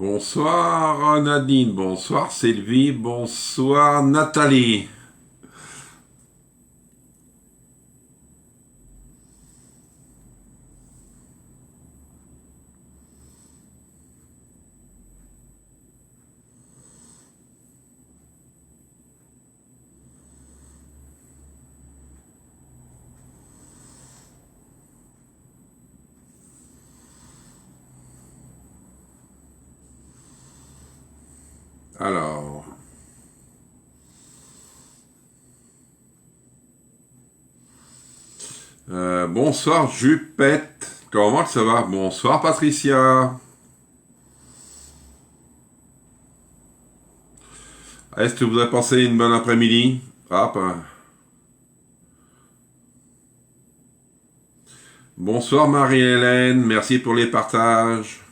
Bonsoir Nadine, bonsoir Sylvie, bonsoir Nathalie. Alors, bonsoir Jupette, comment ça va? Bonsoir Patricia. Est-ce que vous avez passé une bonne après-midi? Hop. Bonsoir Marie-Hélène, merci pour les partages.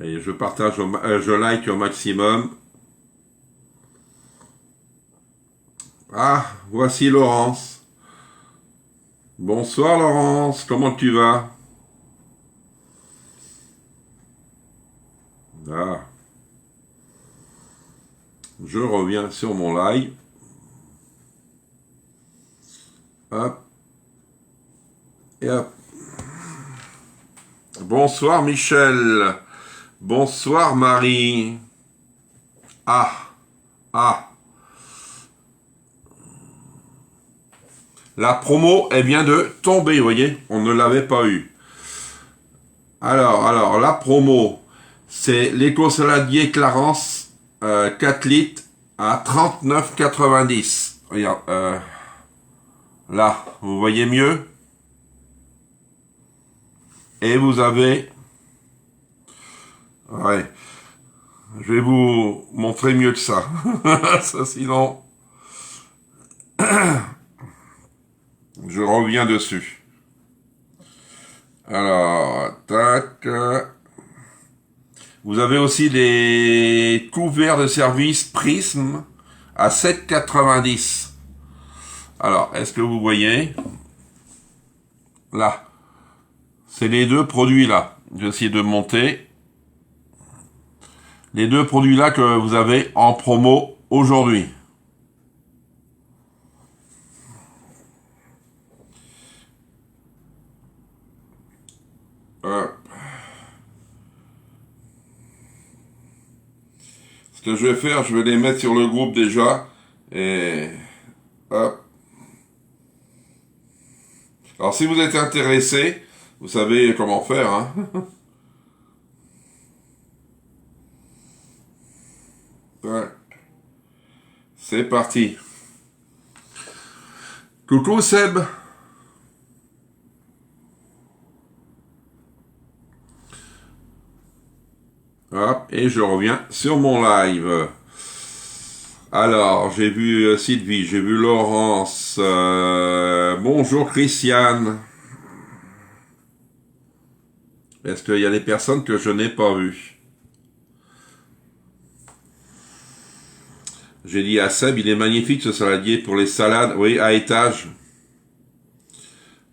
Et je partage, je like au maximum. Ah, voici Laurence. Bonsoir Laurence, comment tu vas? Ah. Je reviens sur mon live. Hop. Et hop. Bonsoir Michel. Bonsoir Marie. Ah. Ah. La promo, elle vient de tomber, vous voyez. On ne l'avait pas eu. Alors, la promo, c'est l'éco-saladier Clarence 4 litres à 39,90. Regarde, là, vous voyez mieux. Et vous avez... Ouais. Je vais vous montrer mieux que ça. Ça, sinon... Je reviens dessus. Alors, tac. Vous avez aussi des couverts de service Prism à 7,90. Alors, est-ce que vous voyez? Là. C'est les deux produits là. Je vais essayer de monter. Les deux produits là que vous avez en promo aujourd'hui. Ce que je vais faire, je vais les mettre sur le groupe déjà. Et hop. Alors si vous êtes intéressé, vous savez comment faire, hein. Ouais. C'est parti. Coucou Seb. Hop, et je reviens sur mon live. Alors, j'ai vu Sylvie, j'ai vu Laurence. Bonjour Christiane. Est-ce qu'il y a des personnes que je n'ai pas vues? J'ai dit à Seb, il est magnifique ce saladier pour les salades, oui, à étage.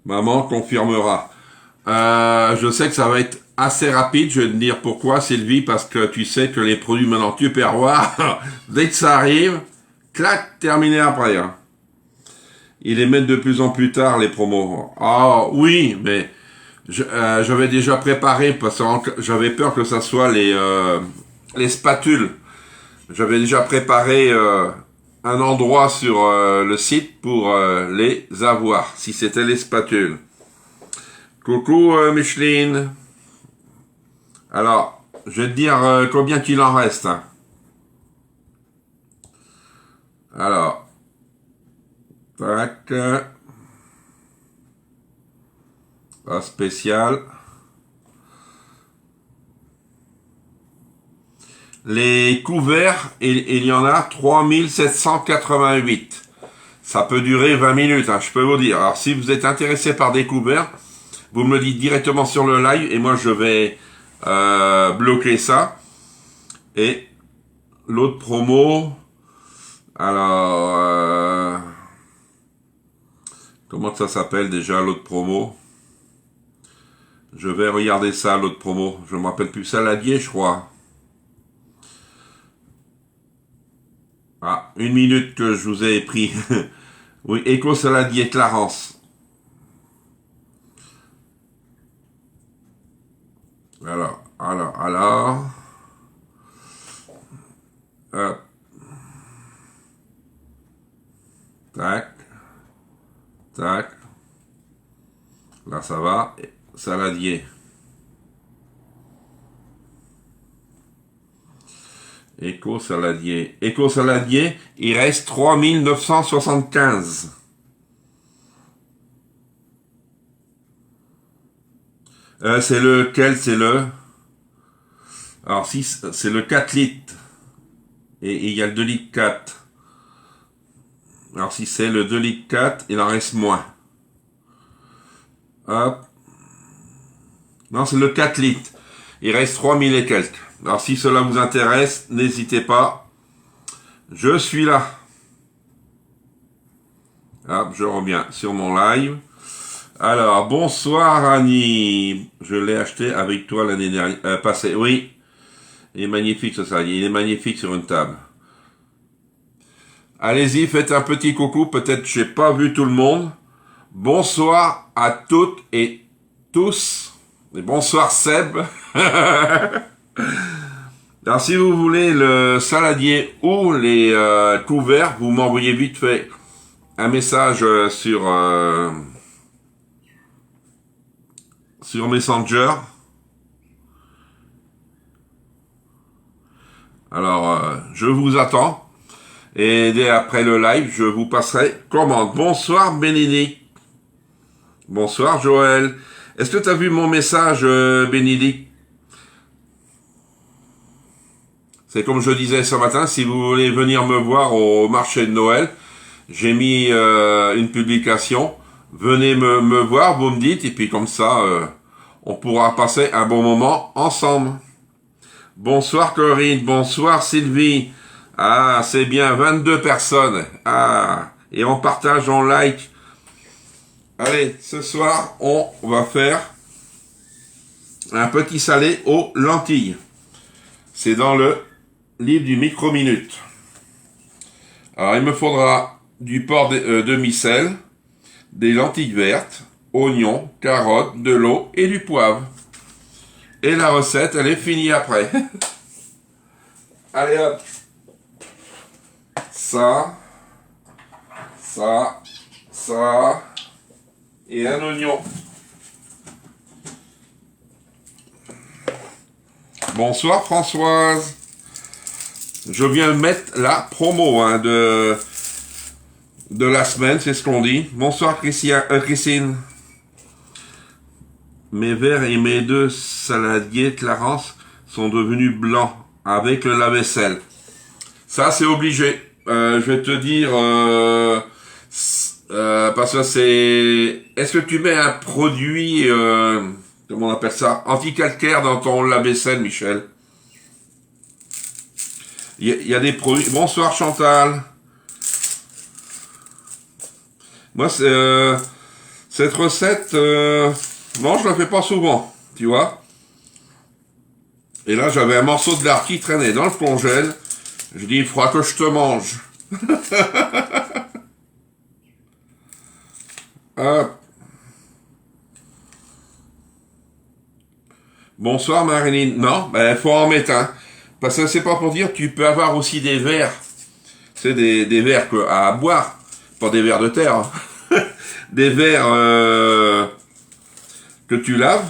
Maman confirmera. Je sais que ça va être assez rapide, je vais te dire pourquoi Sylvie, parce que tu sais que les produits maintenant Tupperware, dès que ça arrive, clac, terminé après. Hein. Ils les mettent de plus en plus tard, les promos. Ah oui, mais j'avais déjà préparé, parce que j'avais peur que ça soit les spatules. J'avais déjà préparé un endroit sur le site pour les avoir, si c'était les spatules. Coucou Micheline. Alors, je vais te dire combien qu'il en reste. Hein. Alors, tac, pas spécial. Les couverts, il y en a 3788. Ça peut durer 20 minutes, hein, je peux vous dire. Alors, si vous êtes intéressé par des couverts, vous me le dites directement sur le live et moi je vais bloquer ça. Et l'autre promo, alors, comment ça s'appelle déjà l'autre promo? Je vais regarder ça, l'autre promo. Je me rappelle plus, saladier, je crois. Ah, 1 minute que je vous ai pris. Oui, Éco Saladier Clarence. Alors. Hop. Tac. Tac. Là, ça va. Saladier. Éco Saladier. Éco Saladier, il reste 3975. C'est lequel? C'est le... Alors, si c'est le 4 litres. Et il y a le 2 litres 4. Alors, si c'est le 2 litres 4, il en reste moins. Hop. Non, c'est le 4 litres. Il reste 3000 et quelques. Alors, si cela vous intéresse, n'hésitez pas. Je suis là. Hop, je reviens sur mon live. Alors, bonsoir Annie. Je l'ai acheté avec toi l'année dernière, passée. Oui. Il est magnifique ce saladier. Il est magnifique sur une table. Allez-y, faites un petit coucou. Peut-être que j'ai pas vu tout le monde. Bonsoir à toutes et tous. Et bonsoir Seb. Alors si vous voulez le saladier ou les couverts, vous m'envoyez vite fait un message sur Messenger. Alors je vous attends et dès après le live, je vous passerai commande. Bonsoir Bénédicte. Bonsoir Joël. Est-ce que tu as vu mon message Bénédicte? C'est comme je disais ce matin, si vous voulez venir me voir au marché de Noël, j'ai mis une publication. Venez me voir, vous me dites, et puis comme ça, on pourra passer un bon moment ensemble. Bonsoir Corinne, bonsoir Sylvie. Ah, c'est bien, 22 personnes. Ah, et on partage, on like. Allez, ce soir, on va faire un petit salé aux lentilles. C'est dans le livre du micro-minute. Alors, il me faudra du porc de demi-sel, des lentilles vertes, oignons, carottes, de l'eau et du poivre. Et la recette, elle est finie après. Allez hop. Ça. Et un oignon. Bonsoir Françoise. Je viens de mettre la promo hein, de la semaine, c'est ce qu'on dit. Bonsoir Christine. Mes verres et mes 2 saladiers Clarence sont devenus blancs avec le lave-vaisselle. Ça c'est obligé. Je vais te dire parce que c'est... Est-ce que tu mets un produit comment on appelle ça, anti-calcaire dans ton lave-vaisselle, Michel? Il y a des produits. Bonsoir Chantal. Moi, cette recette, non, je la fais pas souvent, tu vois. Et là, j'avais un morceau de lard qui traînait dans le congèle. Je dis, il faudra que je te mange. Hop. Bonsoir Marilyn. Non, ben faut en mettre un. Parce que c'est pas pour dire, tu peux avoir aussi des verres. C'est des verres à boire, pas des verres de terre. Hein. Des verres que tu laves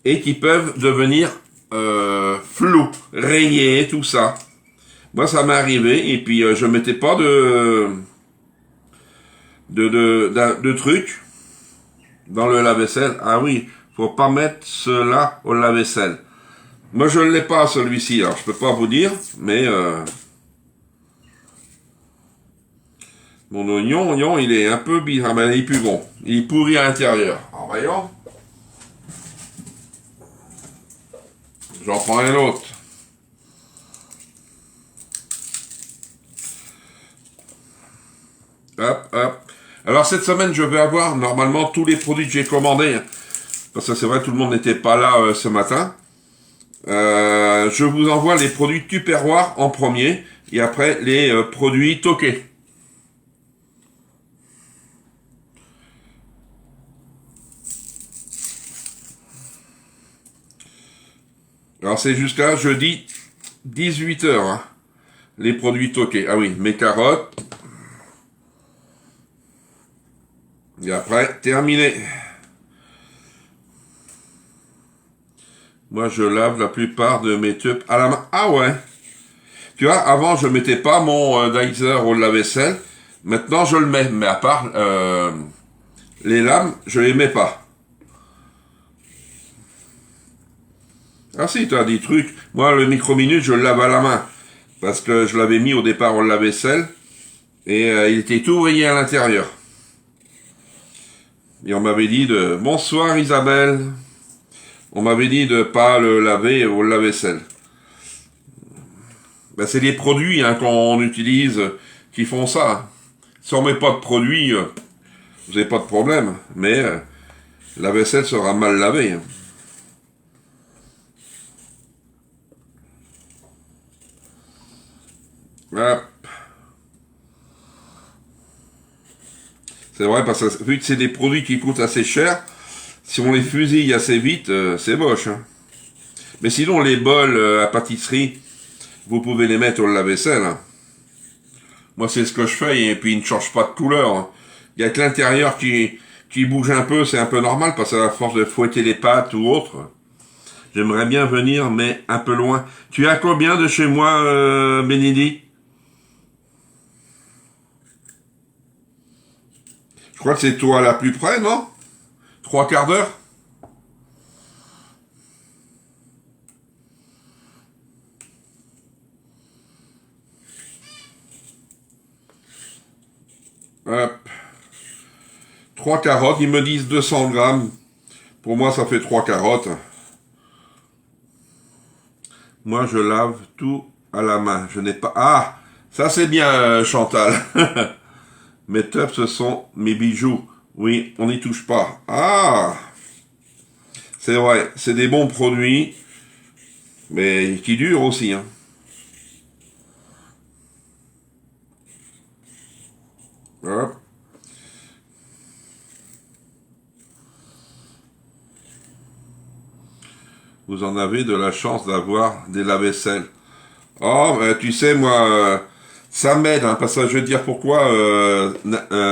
et qui peuvent devenir flous, rayés, tout ça. Moi, ça m'est arrivé et puis je mettais pas de trucs dans le lave-vaisselle. Ah oui, faut pas mettre cela au lave-vaisselle. Moi, je ne l'ai pas, celui-ci. Alors, je peux pas vous dire, mais mon oignon, il est un peu bizarre. Mais il est plus bon. Il est pourri à l'intérieur. Alors, voyons. J'en prends un autre. Hop, hop. Alors, cette semaine, je vais avoir normalement tous les produits que j'ai commandés. Parce que c'est vrai, tout le monde n'était pas là ce matin. Je vous envoie les produits Tupperware en premier. Et après, les produits Toqué. Alors, c'est jusqu'à jeudi 18h. Hein, les produits Toqué. Ah oui, mes carottes. Et après, terminé. Moi, je lave la plupart de mes tubes à la main. Ah ouais. Tu vois, avant, je mettais pas mon Dicer au lave-vaisselle. Maintenant, je le mets. Mais à part les lames, je les mets pas. Ah si, tu as des trucs. Moi, le micro-minute, je le lave à la main. Parce que je l'avais mis au départ au lave-vaisselle. Et il était tout rayé à l'intérieur. Et on m'avait dit de... Bonsoir Isabelle. On m'avait dit de pas le laver au lave-vaisselle. Ben, c'est les produits hein, qu'on utilise qui font ça. Si on met pas de produits, vous n'avez pas de problème. Mais la vaisselle sera mal lavée. Hein. Hop. C'est vrai parce que vu que c'est des produits qui coûtent assez cher, si on les fusille assez vite, c'est moche. Hein. Mais sinon, les bols à pâtisserie, vous pouvez les mettre au lave-vaisselle. Hein. Moi, c'est ce que je fais, et puis ils ne changent pas de couleur. Hein. Il y a que l'intérieur qui bouge un peu, c'est un peu normal, parce qu'à force de fouetter les pâtes ou autre, j'aimerais bien venir, mais un peu loin. Tu es à combien de chez moi, Bénédicte? Je crois que c'est toi la plus près, non? 3/4 d'heure? Hop. 3 carottes, ils me disent 200 grammes. Pour moi, ça fait 3 carottes. Moi, je lave tout à la main. Je n'ai pas... Ah, ça c'est bien, Chantal. Mes tubs, ce sont mes bijoux. Oui, on n'y touche pas. Ah, c'est vrai, c'est des bons produits, mais qui durent aussi. Hein. Hop. Vous en avez de la chance d'avoir des lave-vaisselle. Oh, tu sais, moi, ça m'aide, hein, parce que je vais te dire pourquoi,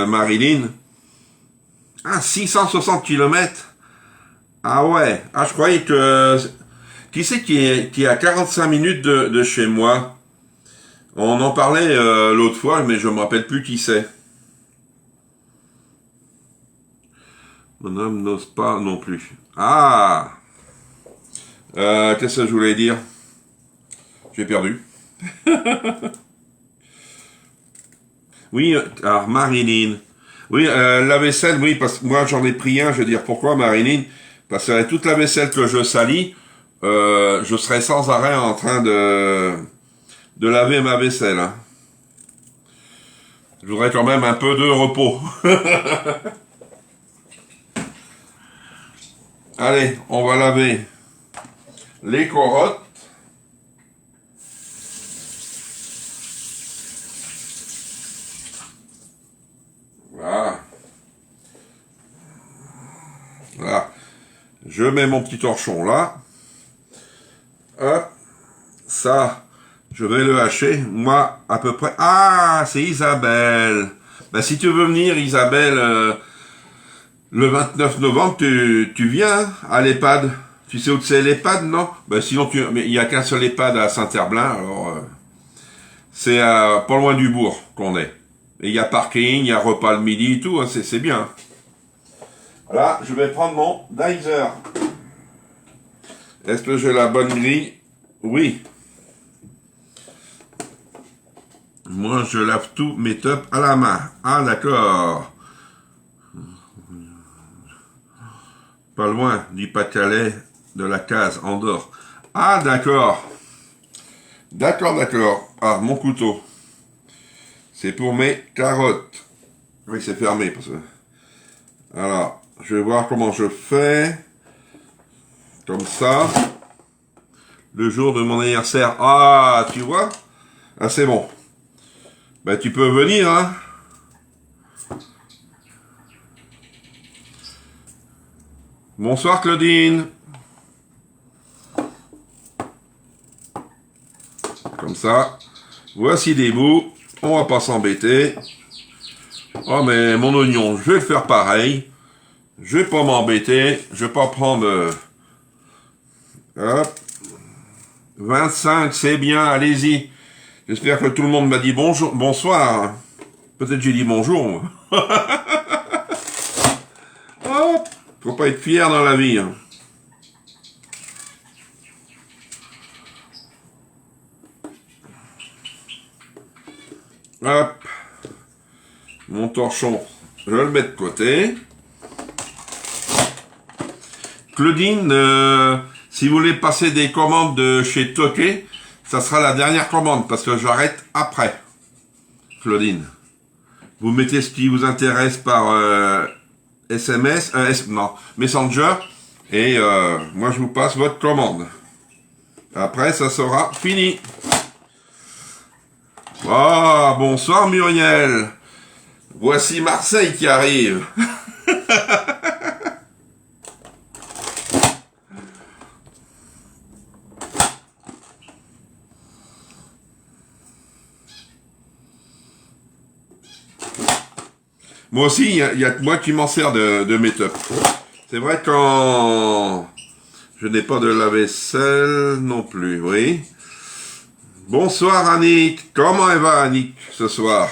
Marilyn. Ah, 660 kilomètres. Ah ouais. Ah, je croyais que... Qui c'est qui est à 45 minutes de chez moi? On en parlait l'autre fois, mais je me rappelle plus qui c'est. Mon homme n'ose pas non plus. Ah, qu'est-ce que je voulais dire? J'ai perdu. Oui, alors Marilyn. Oui, la vaisselle, oui, parce que moi j'en ai pris un, je vais dire pourquoi Marilyn. Parce que toute la vaisselle que je salis, je serai sans arrêt en train de laver ma vaisselle. Hein. Je voudrais quand même un peu de repos. Allez, on va laver les carottes. Voilà. Voilà. Je mets mon petit torchon là. Hop. Ça, Je vais le hacher. Moi, à peu près... Ah, c'est Isabelle. Ben, si tu veux venir, Isabelle, le 29 novembre, tu viens hein, à l'EHPAD. Tu sais où c'est l'EHPAD, non? Ben, sinon, mais il n'y a qu'un seul EHPAD à Saint-Herblain, alors... c'est pas loin du bourg qu'on est. Et il y a parking, il y a repas le midi et tout, hein, c'est bien. Là, je vais prendre mon Dizer. Est-ce que j'ai la bonne grille? Oui. Moi, je lave tous mes tops à la main. Ah, d'accord. Pas loin du Pas-de-Calais, de la case Andorre. Ah, d'accord. D'accord. Ah, mon couteau. C'est pour mes carottes. Oui, c'est fermé. Parce que... Alors, je vais voir comment je fais. Comme ça. Le jour de mon anniversaire. Ah, tu vois? Ah, c'est bon. Ben, tu peux venir, hein. Bonsoir, Claudine. Comme ça. Voici des bouts. On va pas s'embêter. Oh, mais mon oignon, je vais le faire pareil. Je vais pas m'embêter. Je vais pas prendre... Hop. 25, c'est bien, allez-y. J'espère que tout le monde m'a dit bonjour, bonsoir. Peut-être j'ai dit bonjour. Hop. Faut pas être fier dans la vie. Hein. Hop. Mon torchon, je le mets de côté. Claudine, si vous voulez passer des commandes de chez Toqué, ça sera la dernière commande parce que j'arrête après. Claudine. Vous mettez ce qui vous intéresse par SMS, non, Messenger, et moi je vous passe votre commande. Après, ça sera fini. Oh, bonsoir Muriel. Voici Marseille qui arrive. Moi aussi, il y a que moi qui m'en sers de make-up. C'est vrai quand je n'ai pas de lave-vaisselle non plus, oui. Bonsoir Annick. Comment elle va Annick ce soir?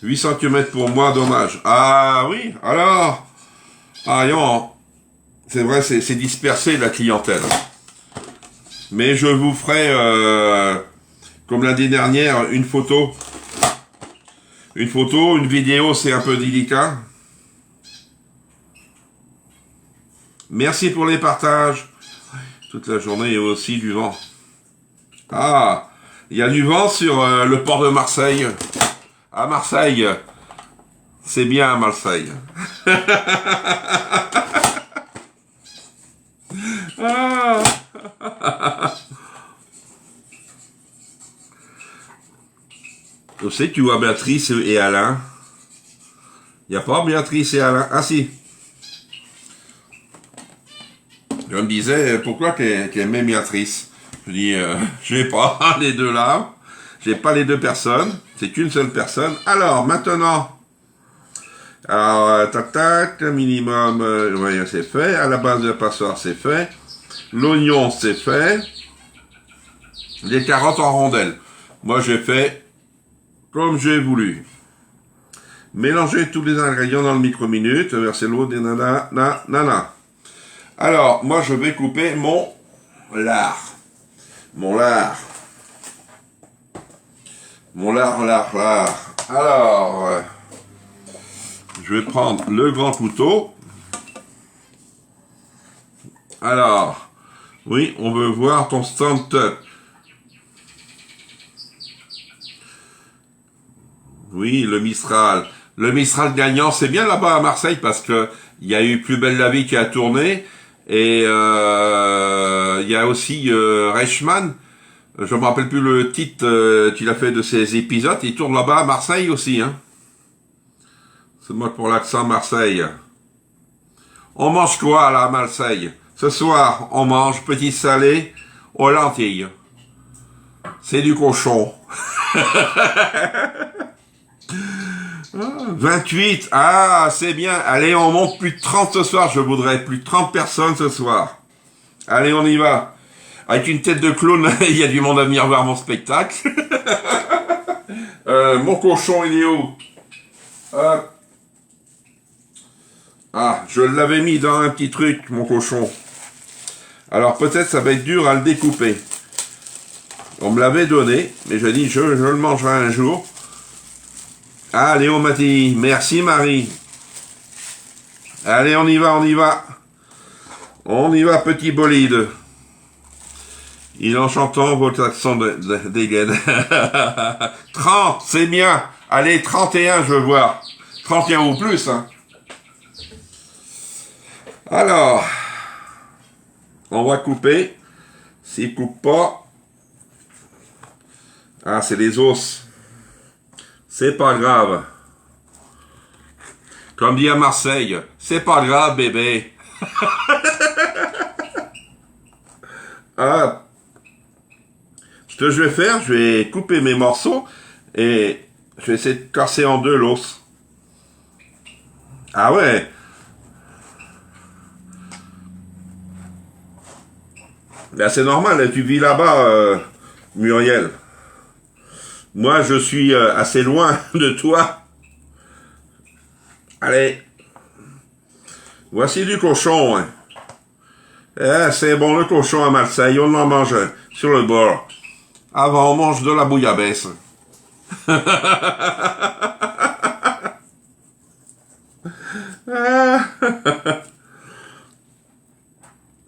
8 cm pour moi, dommage. Ah oui, alors. Ah non, c'est vrai, c'est dispersé la clientèle. Mais je vous ferai, comme l'année dernière, une photo. Une photo, une vidéo, c'est un peu délicat. Merci pour les partages. Toute la journée, il y a aussi du vent. Ah, il y a du vent sur le port de Marseille. À Marseille, c'est bien à Marseille. Ah. Je sais que tu vois Béatrice et Alain. Il n'y a pas Béatrice et Alain. Ah si. Je me disais, pourquoi qu'elle aimait Béatrice? Je dis, j'ai pas les deux là. J'ai pas les deux personnes. C'est qu'une seule personne. Alors, maintenant. Alors, tac, tac, minimum, ouais, c'est fait. À la base de la passoire, c'est fait. L'oignon, c'est fait. Les carottes en rondelles. Moi, j'ai fait comme j'ai voulu. Mélangez tous les ingrédients dans le micro-minute. Versez l'eau des nana. Alors, moi, je vais couper mon lard. Mon lard. Alors, je vais prendre le grand couteau. Alors, oui, on veut voir ton stand-up. Oui, le Mistral. Le Mistral gagnant, c'est bien là-bas à Marseille parce que il y a eu Plus belle la vie qui a tourné et il y a aussi Reichmann. Je me rappelle plus le titre qu'il a fait de ses épisodes. Il tourne là-bas à Marseille aussi, hein. C'est moi pour l'accent Marseille. On mange quoi là à Marseille? Ce soir, on mange petit salé aux lentilles. C'est du cochon. 28. Ah, c'est bien. Allez, on monte plus de 30 ce soir. Je voudrais plus de 30 personnes ce soir. Allez, on y va. Avec une tête de clown, il y a du monde à venir voir mon spectacle. Mon cochon, il est où? Ah, je l'avais mis dans un petit truc, mon cochon. Alors peut-être ça va être dur à le découper. On me l'avait donné, mais j'ai dit je le mangerai un jour. Ah, Léon m'a dit, merci Marie. Allez, on y va, on y va. On y va, petit bolide. Il en chantant votre accent dégaine. 30, c'est bien. Allez, 31, je veux voir. 31 ou plus, hein. Alors, on va couper. S'il coupe pas, ah, c'est les os. C'est pas grave. Comme dit à Marseille, c'est pas grave, bébé. Ah, ce que je vais faire, je vais couper mes morceaux et je vais essayer de casser en deux l'os. Ah ouais. Là, c'est normal, tu vis là-bas, Muriel. Moi, je suis assez loin de toi. Allez. Voici du cochon. Hein. Eh, c'est bon, le cochon à Marseille, on en mange sur le bord. Avant, on mange de la bouillabaisse.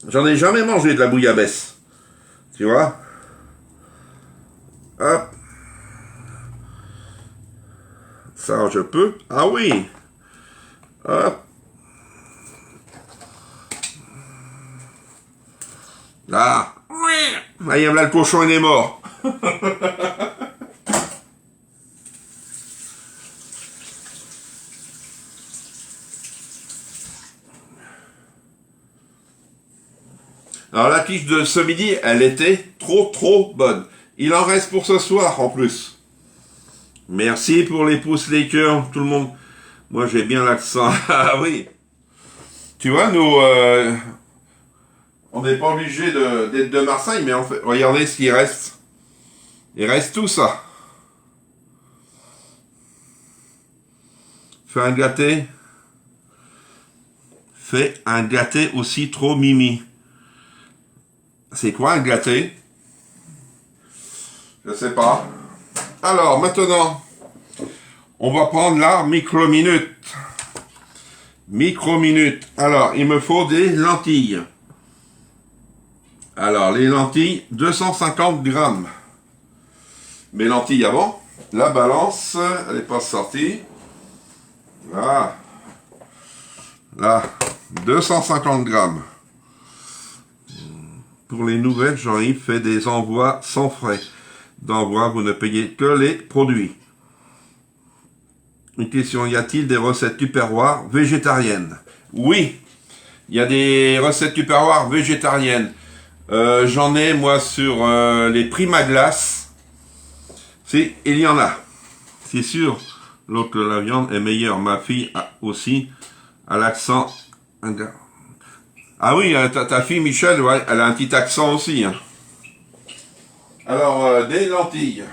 J'en ai jamais mangé de la bouillabaisse. Tu vois? Hop. Ça, je peux. Ah oui. Hop. Là. Là, il y a là, le cochon, il est mort. Alors la quiche de ce midi, elle était trop bonne. Il en reste pour ce soir en plus. Merci pour les pouces, les cœurs, tout le monde. Moi j'ai bien l'accent. Ah oui. Tu vois, nous, on n'est pas obligé d'être de Marseille, mais regardez ce qui reste. Il reste tout ça. Fais un gâté. Fais un gâté aussi trop mimi. C'est quoi un gâté? Je sais pas. Alors, maintenant, on va prendre la micro-minute. Micro-minute. Alors, il me faut des lentilles. Alors, les lentilles, 250 grammes. Mes lentilles avant. La balance, elle n'est pas sortie. Là. Là, 250 grammes. Pour les nouvelles, Jean-Yves fait des envois sans frais d'envoi. Vous ne payez que les produits. Une question, y a-t-il des recettes tupperware végétariennes? Oui, il y a des recettes tupperware végétariennes. J'en ai, moi, sur les Primaglace. Si, il y en a. C'est sûr. L'autre, la viande est meilleure. Ma fille a aussi à l'accent. Ah oui, ta fille Michel, ouais, elle a un petit accent aussi. Hein. Alors, des lentilles.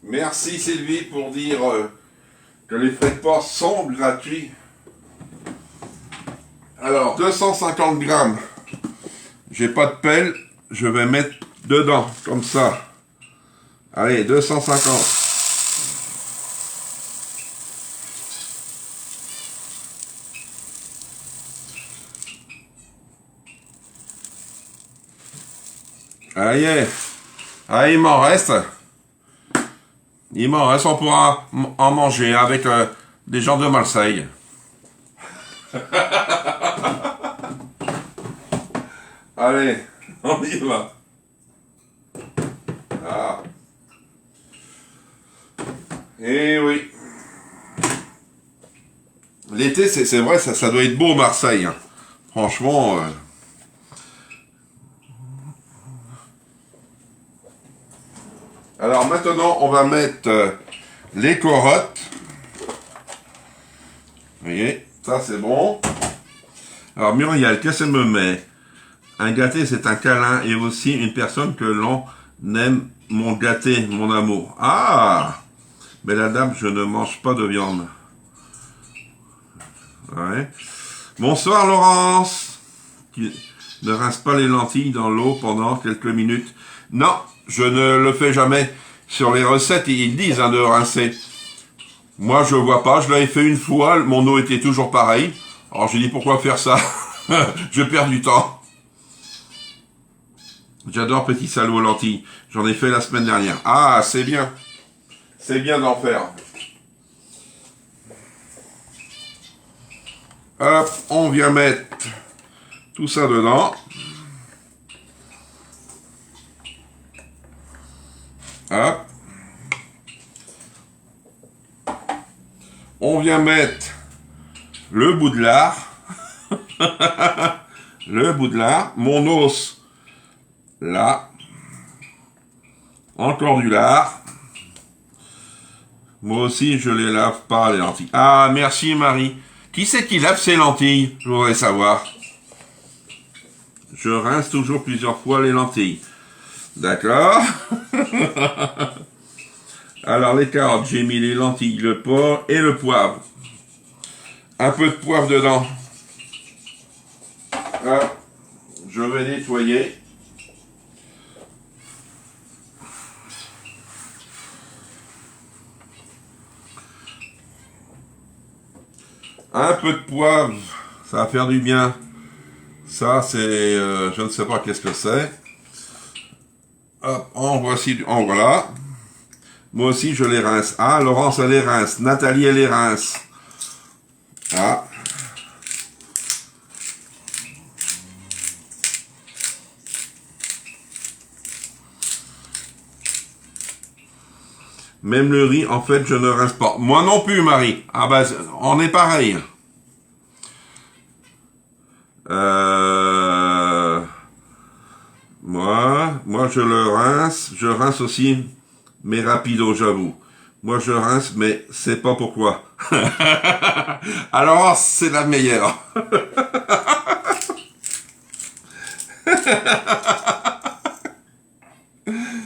Merci Sylvie pour dire que les frais de port sont gratuits. Alors, 250 grammes. J'ai pas de pelle, je vais mettre dedans, comme ça. Allez, 250. Allez, ah, il m'en reste. Il m'en reste, on pourra en manger avec des gens de Marseille. Allez, on y va. Ah. Et oui. L'été, c'est vrai, ça doit être beau Marseille. Hein. Franchement... Alors maintenant, on va mettre les carottes. Vous voyez, ça c'est bon. Alors Muriel, qu'est-ce qu'elle me met? Un gâté, c'est un câlin et aussi une personne que l'on aime, mon gâté, mon amour. Ah! Mais la dame, je ne mange pas de viande. Ouais. Bonsoir Laurence. Tu ne rince pas les lentilles dans l'eau pendant quelques minutes. Non, je ne le fais jamais. Sur les recettes, ils disent de rincer. Moi, je vois pas. Je l'avais fait une fois. Mon eau était toujours pareille. Alors, j'ai dit, pourquoi faire ça? Je perds du temps. J'adore petit salaud aux lentilles. J'en ai fait la semaine dernière. Ah, c'est bien. C'est bien d'en faire. Hop, on vient mettre tout ça dedans. Hop. On vient mettre le bout de lard. Le bout de lard. Mon os, là. Encore du lard. Moi aussi, je les lave pas, les lentilles. Ah, merci Marie. Qui c'est qui lave ses lentilles? Je voudrais savoir. Je rince toujours plusieurs fois les lentilles. D'accord. Alors, les carottes, j'ai mis les lentilles, le porc et le poivre. Un peu de poivre dedans. Hop. Je vais nettoyer. Un peu de poivre, ça va faire du bien. Ça, c'est... je ne sais pas qu'est-ce que c'est. Hop, en voilà. Moi aussi, je les rince. Ah, Laurence, elle les rince. Nathalie, elle les rince. Ah. Même le riz, en fait, je ne rince pas. Moi non plus, Marie. Ah ben, on est pareil. Moi, je le rince. Je rince aussi, mais rapido, j'avoue. Moi, je rince, mais c'est pas pourquoi. Alors, c'est la meilleure.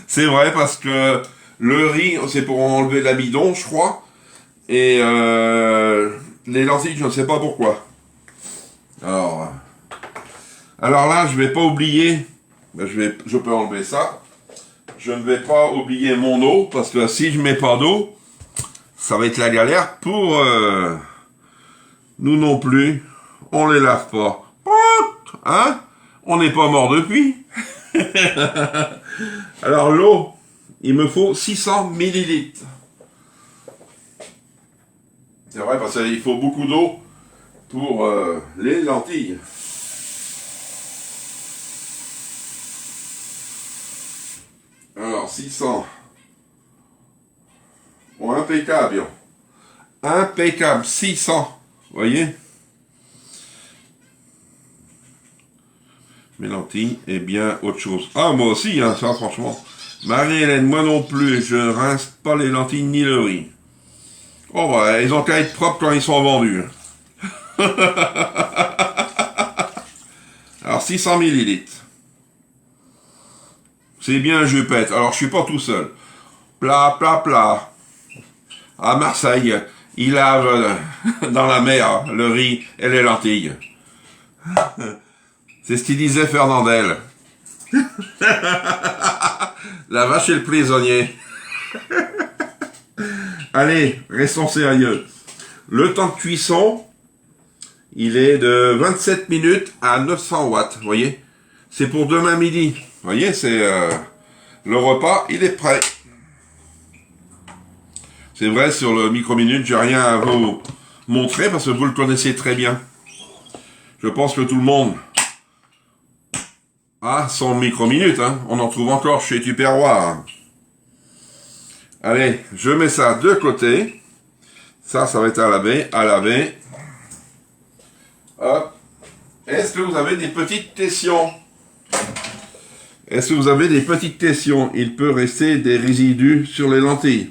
C'est vrai, parce que le riz, c'est pour enlever l'amidon, je crois. Et les lentilles, je ne sais pas pourquoi. Alors là, je vais pas oublier. Je peux enlever ça. Je ne vais pas oublier mon eau, parce que si je mets pas d'eau, ça va être la galère pour nous non plus. On les lave pas. Hein? On n'est pas mort depuis. Alors l'eau, il me faut 600 millilitres. C'est vrai, parce qu'il faut beaucoup d'eau pour les lentilles. Alors, 600. Bon, impeccable. Impeccable, 600. Vous voyez? Mes lentilles et bien autre chose. Ah, moi aussi, hein, ça, franchement. Marie-Hélène, moi non plus, je rince pas les lentilles ni le riz. Oh, bah, ils ont qu'à être propres quand ils sont vendus. Alors, 600 millilitres. C'est bien jupette. Alors, je suis pas tout seul. Plat, plat, plat. À Marseille, ils lavent dans la mer le riz et les lentilles. C'est ce qu'il disait Fernandel. La vache et le prisonnier. Allez, restons sérieux. Le temps de cuisson, il est de 27 minutes à 900 watts. Vous voyez? C'est pour demain midi. Vous voyez, c'est le repas, il est prêt. C'est vrai, sur le micro-minute, j'ai rien à vous montrer parce que vous le connaissez très bien. Je pense que tout le monde a son micro-minute. Hein. On en trouve encore chez Tupperware. Allez, je mets ça de côté. Ça va être à laver, à laver. Hop. Est-ce que vous avez des petites questions? Est-ce que vous avez des petites questions? Il peut rester des résidus sur les lentilles.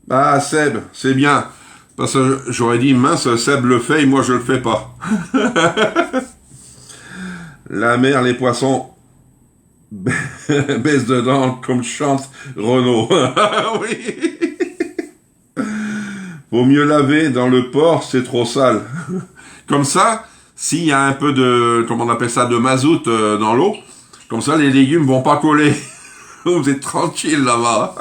Ah, Seb, c'est bien. Parce que j'aurais dit, mince, Seb le fait et moi je le fais pas. La mer, les poissons baissent dedans comme chante Renaud. Oui. Vaut mieux laver dans le port, c'est trop sale. Comme ça, s'il y a un peu de, comment on appelle ça, de mazout dans l'eau, comme ça les légumes vont pas coller. Vous êtes tranquille là-bas.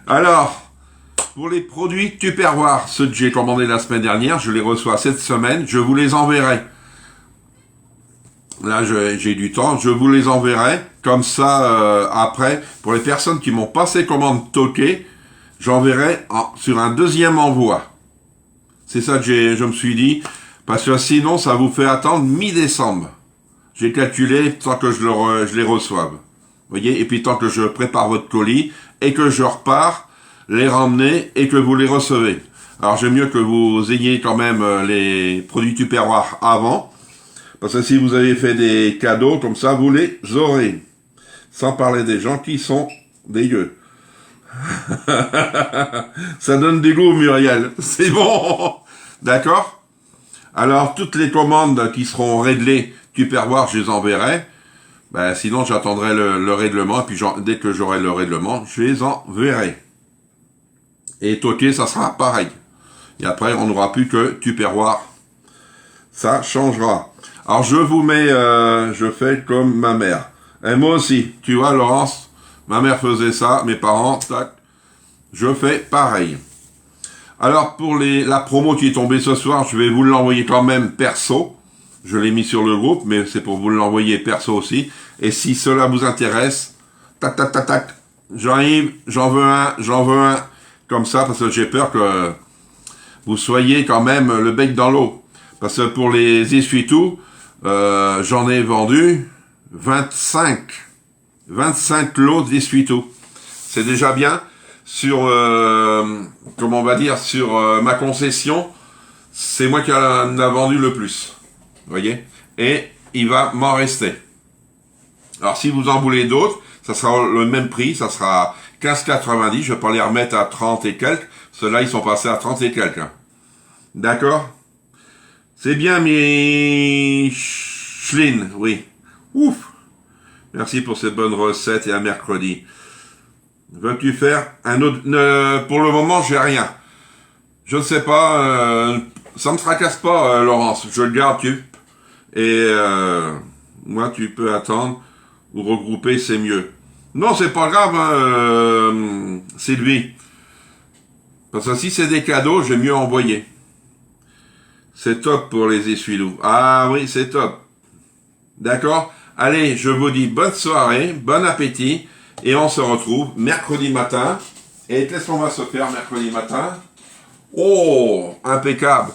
Alors, pour les produits Tupperware, ceux que j'ai commandés la semaine dernière, je les reçois cette semaine, je vous les enverrai. Là, j'ai du temps, je vous les enverrai. Comme ça, après, pour les personnes qui m'ont passé commande toquée, j'enverrai sur un deuxième envoi. C'est ça que je me suis dit, parce que sinon, ça vous fait attendre mi-décembre. J'ai calculé tant que je les reçoive. Vous voyez, et puis tant que je prépare votre colis, et que je repars, les ramener, et que vous les recevez. Alors, j'aime mieux que vous ayez quand même les produits Tupperware avant, parce que si vous avez fait des cadeaux, comme ça, vous les aurez. Sans parler des gens qui sont dégueux. Ça donne du goût, Muriel. C'est bon. D'accord? Alors, toutes les commandes qui seront réglées Tupperware, je les enverrai. Ben, sinon, j'attendrai le règlement. Et puis, dès que j'aurai le règlement, je les enverrai. Et toqué, ça sera pareil. Et après, on n'aura plus que Tupperware. Ça changera. Alors, je vous mets, je fais comme ma mère. Et moi aussi, tu vois, Laurence, ma mère faisait ça, mes parents, tac, je fais pareil. Alors, pour la promo qui est tombée ce soir, je vais vous l'envoyer quand même perso. Je l'ai mis sur le groupe, mais c'est pour vous l'envoyer perso aussi. Et si cela vous intéresse, tac, tac, tac, tac, j'arrive, j'en veux un, comme ça, parce que j'ai peur que vous soyez quand même le bec dans l'eau. Parce que pour les essuie-tout, j'en ai vendu 25 lots d'essuie-tout. C'est déjà bien. Sur, comment on va dire, sur ma concession, c'est moi qui en a vendu le plus. Vous voyez? Et il va m'en rester. Alors, si vous en voulez d'autres, ça sera le même prix, ça sera 15,90. Je vais pas les remettre à 30 et quelques. Ceux-là, ils sont passés à 30 et quelques. D'accord? C'est bien, Micheline, oui. Ouf! Merci pour cette bonne recette et à mercredi. Veux-tu faire un autre... pour le moment, j'ai rien. Je ne sais pas, ça me tracasse pas, Laurence. Je le garde, et moi, tu peux attendre ou regrouper, c'est mieux. Non, c'est pas grave, hein, c'est lui. Parce que si c'est des cadeaux, j'ai mieux envoyer. C'est top pour les essuie-loups. Ah oui, c'est top. D'accord? Allez, je vous dis bonne soirée, bon appétit, et on se retrouve mercredi matin. Et qu'est-ce qu'on va se faire mercredi matin? Oh, impeccable.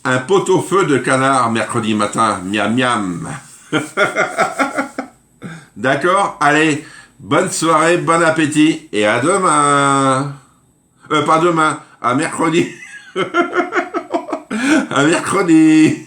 Un pot-au-feu de canard mercredi matin. Miam miam. D'accord? Allez, bonne soirée, bon appétit, et à demain. Pas demain, à mercredi. À mercredi.